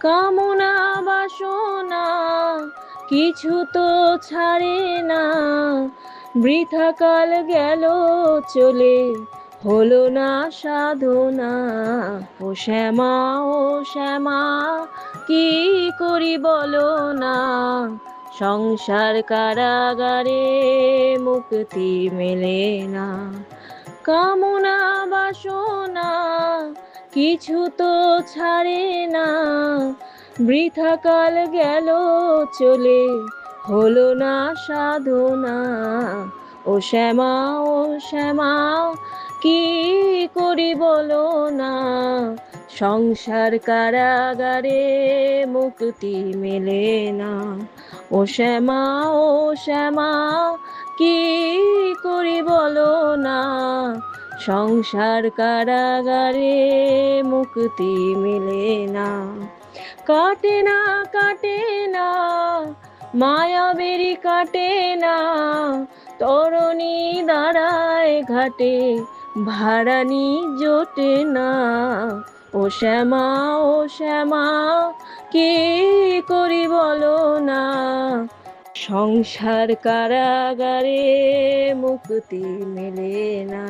কামনা বাসনা কিছু তো ছাড়ে না, বৃথা কাল গেল চলে, হলো না সাধনা। ও শ্যামা, ও শ্যামা, কি করি বলো না, সংসার কারাগারে মুক্তি মেলে না। কামনা বাসনা কিছু তো ছাড়ে না, বৃথা কাল গেল চলে, হলো না সাধনা। ও শ্যামা, ও শ্যামা, কি করি বলো না, সংসার কারাগারে মুক্তি মেলে না। ও শ্যামা, ও শ্যামা, কি করি বলো না, সংসার কারাগারে মুক্তি মেলে না। কাটে না, কাটে না, মায়াবেরি কাটে না, তরণী দাঁড়ায় ঘাটে, ভাড়ানি জোটে না। ও শ্যামা, ও শ্যামা, কি করি বলো না, সংসার কারাগারে মুক্তি মেলে না।